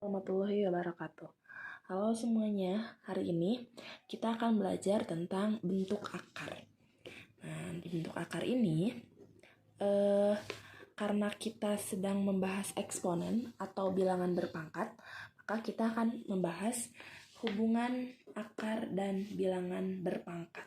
Warahmatullahi wabarakatuh. Halo semuanya, hari ini kita akan belajar tentang bentuk akar. Nah, di bentuk akar ini, karena kita sedang membahas eksponen atau bilangan berpangkat, maka kita akan membahas hubungan akar dan bilangan berpangkat.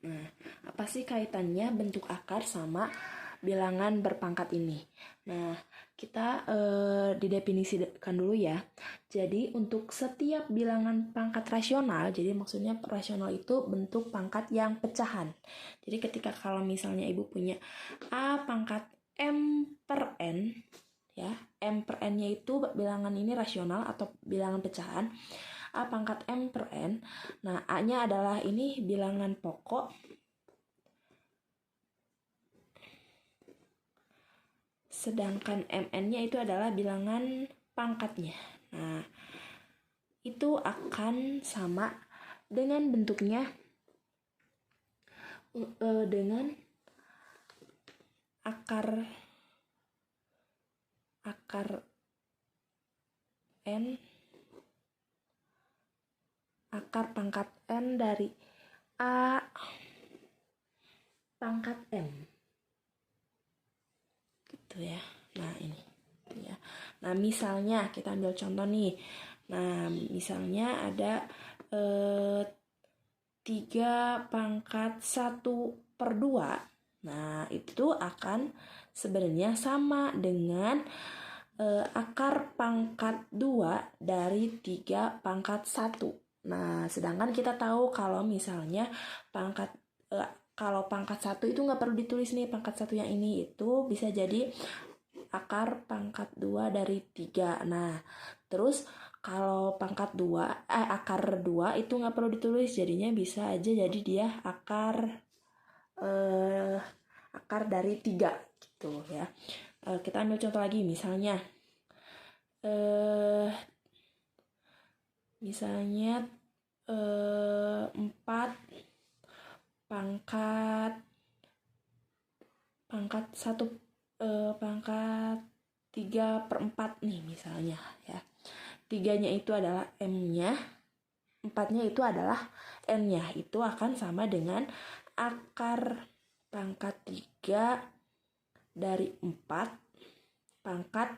Nah, apa sih kaitannya bentuk akar sama bilangan berpangkat ini? Nah, kita didefinisikan dulu ya. Jadi, untuk setiap bilangan pangkat rasional, jadi maksudnya rasional itu bentuk pangkat yang pecahan. Jadi, ketika kalau misalnya ibu punya A pangkat M per N, ya, M per N-nya itu bilangan ini rasional atau bilangan pecahan. A pangkat M per N. Nah, A-nya adalah ini bilangan pokok. Sedangkan MN-nya itu adalah bilangan pangkatnya. Nah, itu akan sama dengan bentuknya dengan akar N, akar pangkat N dari A pangkat M. Gitu ya. Nah, ini. Gitu ya. Nah, misalnya kita ambil contoh nih. Nah, misalnya ada 3 pangkat 1/2. Nah, itu akan sebenarnya sama dengan akar pangkat 2 dari 3 pangkat 1. Nah, sedangkan kita tahu kalau misalnya kalau pangkat 1 itu nggak perlu ditulis nih, pangkat 1 yang ini itu bisa jadi akar pangkat 2 dari 3. Nah, terus kalau pangkat 2, akar 2 itu nggak perlu ditulis, jadinya bisa aja jadi dia akar dari 3 gitu ya. Kita ambil contoh lagi, misalnya 4 pangkat 1 pangkat 3/4 nih misalnya ya. 3-nya itu adalah M-nya, 4-nya itu adalah N-nya. Itu akan sama dengan akar pangkat 3 dari 4 pangkat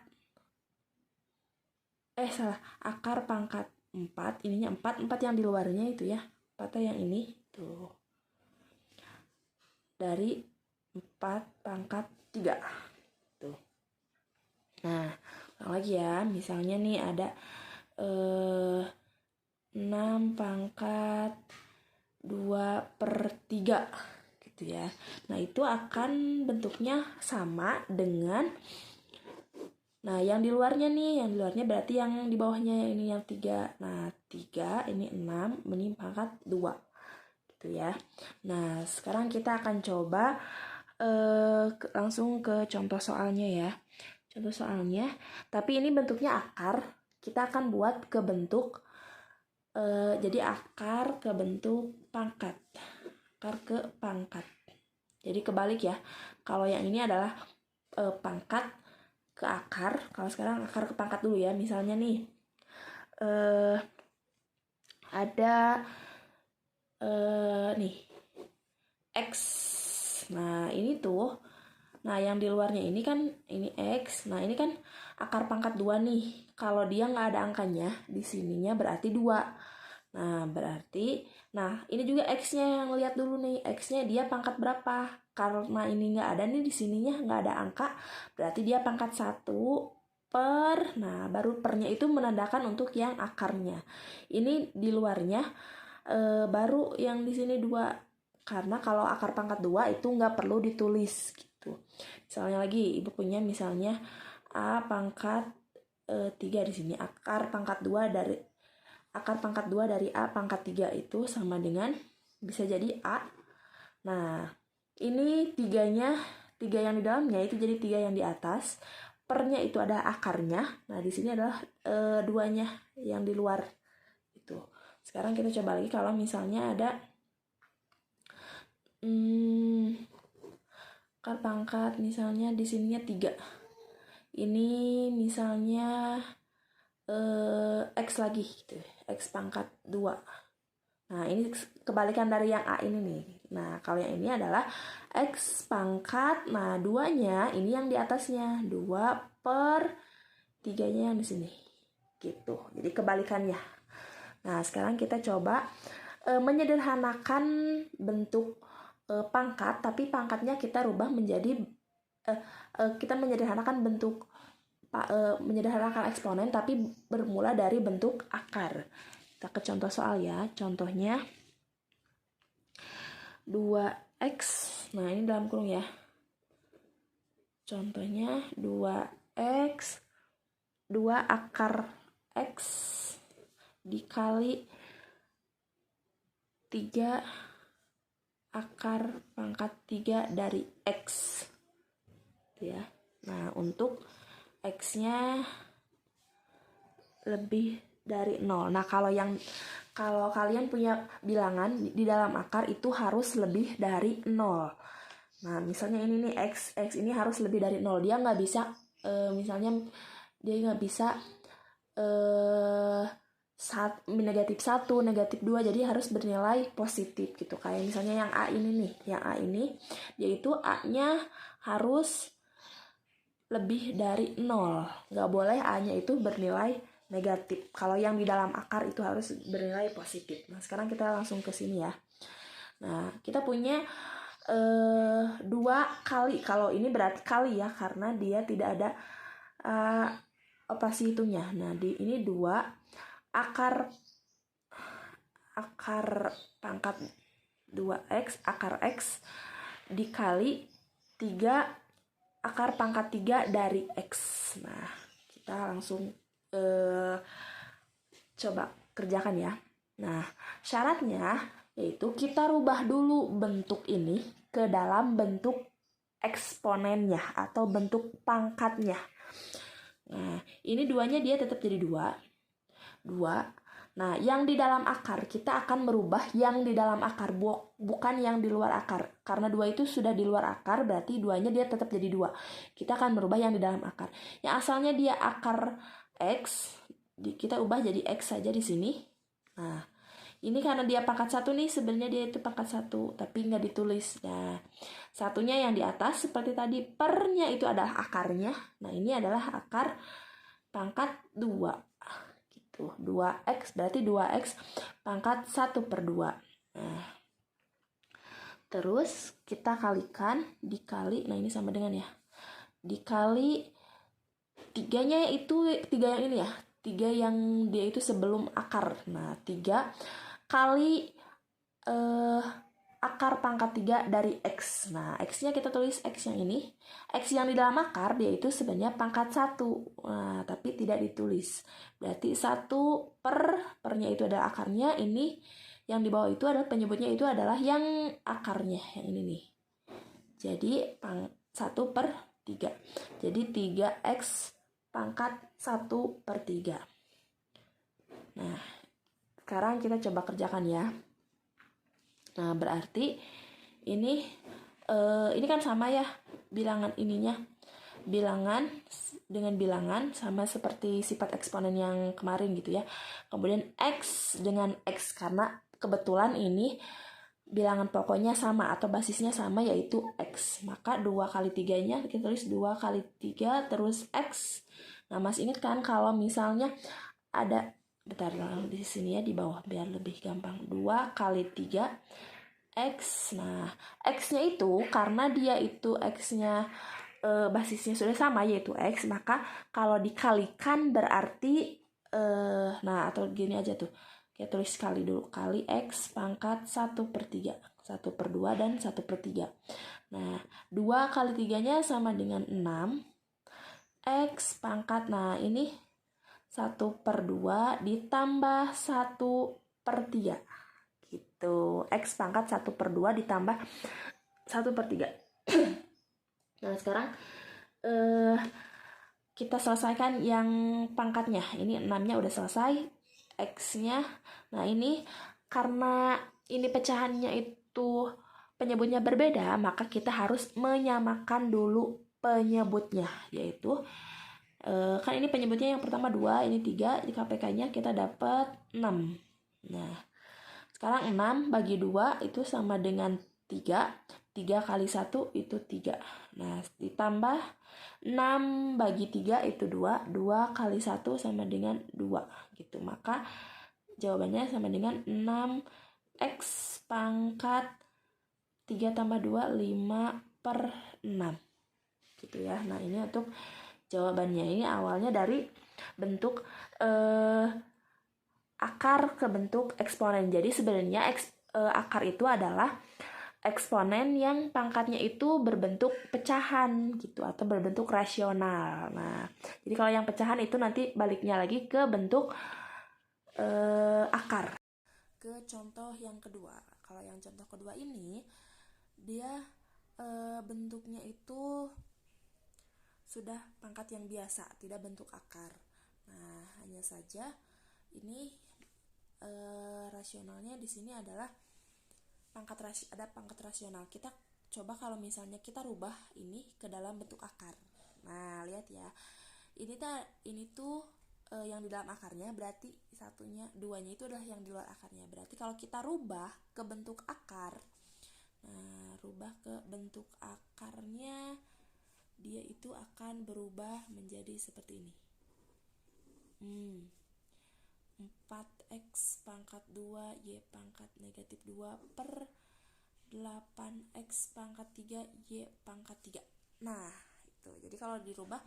akar pangkat 4, ininya 4 yang di luarnya itu ya. 4 yang ini tuh. Dari 4 pangkat 3. Tuh. Nah, ulang lagi ya. Misalnya nih ada 6 pangkat 2/3 gitu ya. Nah, itu akan bentuknya sama dengan yang di luarnya nih, yang di luarnya berarti yang di bawahnya ini yang 3. Nah, 3 ini 6, ini pangkat 2. Gitu ya. Nah, sekarang kita akan coba langsung ke contoh soalnya ya. Contoh soalnya, tapi ini bentuknya akar. Kita akan buat ke bentuk jadi akar ke bentuk pangkat. Akar ke pangkat. Jadi kebalik ya. Kalau yang ini adalah pangkat ke akar. Kalau sekarang akar ke pangkat dulu ya. Misalnya nih ada nih X. Nah, ini tuh. Nah, yang di luarnya ini kan ini X. Nah, ini kan akar pangkat 2 nih. Kalau dia nggak ada angkanya di sininya berarti 2. Nah, berarti ini juga X-nya yang lihat dulu nih. X-nya dia pangkat berapa? Karena ini nggak ada nih di sininya nggak ada angka, berarti dia pangkat 1 per. Nah, baru pernya itu menandakan untuk yang akarnya. Ini di luarnya baru yang di sini 2. Karena kalau akar pangkat 2 itu nggak perlu ditulis gitu. Misalnya lagi, ibu punya misalnya A pangkat 3 di sini. Akar pangkat 2 dari A pangkat 3 itu sama dengan bisa jadi A. Nah, ini 3 yang di dalamnya itu jadi 3 yang di atas. Pernya itu ada akarnya. Nah, di sini adalah 2-nya yang di luar. Itu. Sekarang kita coba lagi kalau misalnya ada akar pangkat misalnya di sininya 3. Ini misalnya X lagi gitu, X pangkat 2. Nah, ini kebalikan dari yang A ini nih. Nah, kalau yang ini adalah X pangkat, nah 2-nya ini yang di atasnya. 2/3-nya yang di sini. Gitu, jadi kebalikannya. Nah, sekarang kita coba menyederhanakan bentuk pangkat, tapi pangkatnya kita rubah menjadi, kita menyederhanakan bentuk, menyederhanakan eksponen, tapi bermula dari bentuk akar. Kita ke contoh soal ya. Contohnya 2x. Nah, ini dalam kurung ya. Contohnya 2x 2 akar x dikali 3 akar pangkat 3 dari x. Ya. Nah, untuk x-nya lebih dari 0. Nah, kalau kalian punya bilangan di dalam akar itu harus lebih dari 0. Nah, misalnya ini nih x ini harus lebih dari 0. Dia nggak bisa misalnya dia nggak bisa negatif 1, negatif 2, jadi harus bernilai positif gitu. Kayak misalnya yang A ini nih, yang A ini yaitu A-nya harus lebih dari 0. Nggak boleh A-nya itu bernilai negatif. Kalau yang di dalam akar itu harus bernilai positif. Nah, sekarang kita langsung ke sini ya. Nah, kita punya 2 kali. Kalau ini berarti kali ya, karena dia tidak ada operasi itunya. Nah, ini 2 akar pangkat 2x, akar x dikali 3 akar pangkat 3 dari x. Nah, kita langsung coba kerjakan ya. Nah, syaratnya yaitu kita rubah dulu bentuk ini ke dalam bentuk eksponennya atau bentuk pangkatnya. Nah, ini 2-nya dia tetap jadi 2. Nah, yang di dalam akar kita akan merubah yang di dalam akar, bukan yang di luar akar. Karena 2 itu sudah di luar akar, berarti 2-nya dia tetap jadi 2. Kita akan merubah yang di dalam akar. Yang asalnya dia akar x, kita ubah jadi x saja di sini. Nah, ini karena dia pangkat 1 nih, sebenarnya dia itu pangkat 1, tapi nggak ditulis. Nah, satunya yang di atas seperti tadi, pernya itu adalah akarnya. Nah, ini adalah akar pangkat 2. Gitu. 2x berarti 2x pangkat 1/2. Nah, terus kita kalikan, dikali, nah ini sama dengan ya, dikali 3-nya itu 3 yang ini ya, 3 yang dia itu sebelum akar. Nah, 3 kali akar pangkat 3 dari x. Nah, x-nya kita tulis x yang ini. X yang di dalam akar dia itu sebenarnya pangkat 1. Nah, tapi tidak ditulis. Berarti 1/pernya itu adalah akarnya. Ini yang di bawah itu adalah penyebutnya itu adalah yang akarnya, yang ini nih. Jadi 1/3. Jadi 3x pangkat 1/3. Nah, sekarang kita coba kerjakan ya. Nah, berarti ini kan sama ya bilangan ininya. Bilangan dengan bilangan sama seperti sifat eksponen yang kemarin gitu ya. Kemudian x dengan x, karena kebetulan ini bilangan pokoknya sama atau basisnya sama yaitu x. Maka 2 kali 3-nya kita tulis 2 kali 3 terus x. Nah, Mas ingat kan kalau misalnya ada, bentar di sini ya di bawah biar lebih gampang. 2 kali 3 x. Nah, x-nya itu karena dia itu x-nya basisnya sudah sama yaitu x, maka kalau dikalikan berarti nah atau gini aja tuh. Kita tulis kali dulu, kali x pangkat 1/3. 1/2 dan 1/3. Nah, 2 kali 3-nya sama dengan 6. X pangkat, nah ini 1/2 ditambah 1/3. Gitu. X pangkat 1/2 ditambah 1/3. Nah, sekarang kita selesaikan yang pangkatnya. Ini 6-nya udah selesai. X-nya. Nah ini karena ini pecahannya itu penyebutnya berbeda, maka kita harus menyamakan dulu penyebutnya, yaitu kan ini penyebutnya yang pertama 2, ini 3, di KPK-nya kita dapat 6. Nah, sekarang 6 bagi 2 itu sama dengan 3. 3 kali 1 itu 3. Nah, ditambah 6 bagi 3 itu 2. 2 kali 1 sama dengan 2. Gitu. Maka jawabannya sama dengan 6X pangkat 3 tambah 2, 5/6. Gitu ya. Nah, ini untuk jawabannya. Ini awalnya dari bentuk akar ke bentuk eksponen. Jadi sebenarnya akar itu adalah eksponen yang pangkatnya itu berbentuk pecahan gitu atau berbentuk rasional. Nah, jadi kalau yang pecahan itu nanti baliknya lagi ke bentuk akar. Ke contoh yang kedua. Kalau yang contoh kedua ini dia bentuknya itu sudah pangkat yang biasa, tidak bentuk akar. Nah, hanya saja ini rasionalnya di sini adalah ada pangkat rasional. Kita coba kalau misalnya kita rubah ini ke dalam bentuk akar. Nah, lihat ya. Ini tuh yang di dalam akarnya, berarti duanya itu adalah yang di luar akarnya. Berarti kalau kita rubah ke bentuk akar, nah, rubah ke bentuk akarnya, dia itu akan berubah menjadi seperti ini. 4X pangkat 2 Y pangkat negatif 2 per 8X pangkat 3 Y pangkat 3. Nah, itu. Jadi kalau dirubah,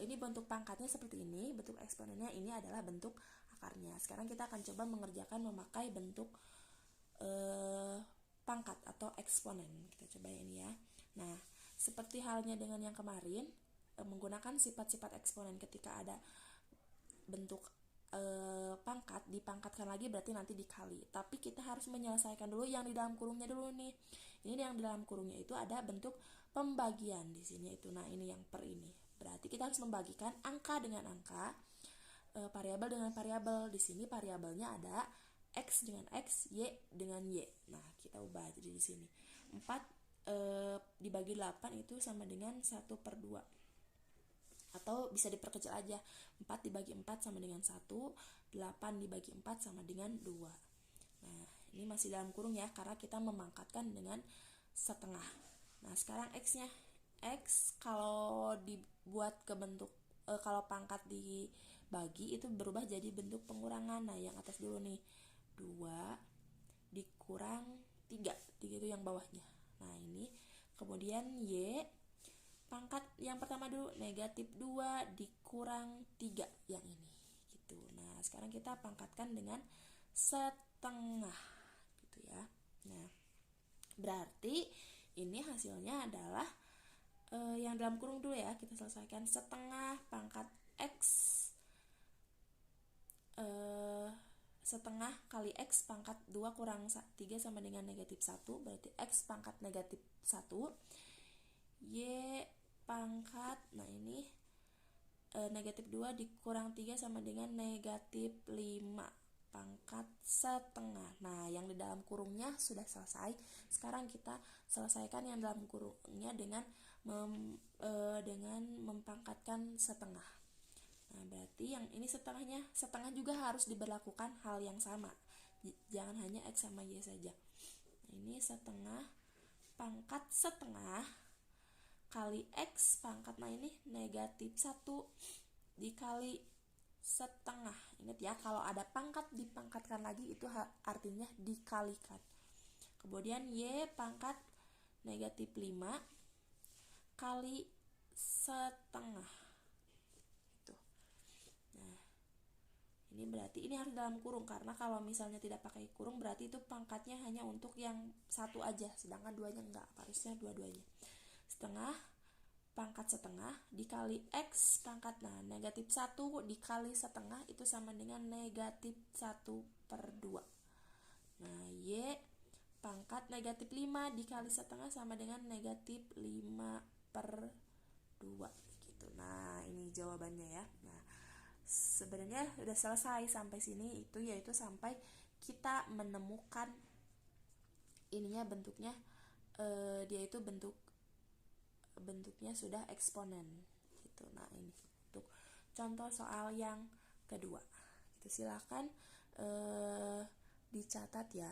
ini bentuk pangkatnya seperti ini, bentuk eksponennya ini adalah bentuk akarnya. Sekarang kita akan coba mengerjakan memakai bentuk pangkat atau eksponen. Kita coba ini ya. Nah, seperti halnya dengan yang kemarin, menggunakan sifat-sifat eksponen ketika ada bentuk pangkat, dipangkatkan lagi berarti nanti dikali. Tapi kita harus menyelesaikan dulu yang di dalam kurungnya dulu nih. Ini yang di dalam kurungnya itu ada bentuk pembagian di sini itu. Nah, ini yang per ini. Berarti kita harus membagikan angka dengan angka, variabel dengan variabel. Di sini variabelnya ada X dengan X, Y dengan Y. Nah, kita ubah jadi di sini 4 dibagi 8 itu sama dengan 1/2. Atau bisa diperkecil aja, 4 dibagi 4 sama dengan 1, 8 dibagi 4 sama dengan 2. Nah, ini masih dalam kurung ya, karena kita memangkatkan dengan setengah. Nah, sekarang X-nya. X kalau dibuat ke bentuk, kalau pangkat dibagi itu berubah jadi bentuk pengurangan. Nah, yang atas dulu nih, 2 dikurang 3 itu yang bawahnya. Nah, ini kemudian Y pangkat yang pertama dulu, negatif 2 dikurang 3 yang ini gitu. Nah, sekarang kita pangkatkan dengan setengah gitu ya. Nah, berarti ini hasilnya adalah yang dalam kurung dulu ya, kita selesaikan setengah pangkat X setengah kali X pangkat 2 kurang 3 sama dengan negatif 1, berarti X pangkat negatif 1, Y pangkat, nah ini negatif 2 dikurang 3 sama dengan negatif 5 pangkat setengah. Nah, yang di dalam kurungnya sudah selesai. Sekarang kita selesaikan yang dalam kurungnya dengan mempangkatkan setengah. Nah, berarti yang ini setengah juga harus diberlakukan hal yang sama. Jangan hanya X sama Y saja. Nah, ini setengah pangkat setengah kali X pangkat, nah ini negatif 1 dikali setengah. Ingat ya, kalau ada pangkat dipangkatkan lagi itu artinya dikalikan. Kemudian Y pangkat negatif 5 kali setengah. Ini berarti ini harus dalam kurung, karena kalau misalnya tidak pakai kurung berarti itu pangkatnya hanya untuk yang satu aja, sedangkan duanya enggak, harusnya dua-duanya. Setengah pangkat setengah dikali X pangkat, nah negatif 1 dikali setengah itu sama dengan negatif 1/2. Nah, Y pangkat negatif 5 dikali setengah sama dengan negatif 5/2 gitu. Nah, ini jawabannya ya. Nah, sebenarnya udah selesai sampai sini, itu yaitu sampai kita menemukan ininya bentuknya, dia itu bentuknya sudah eksponen gitu. Nah ini untuk contoh soal yang kedua, itu silakan dicatat ya.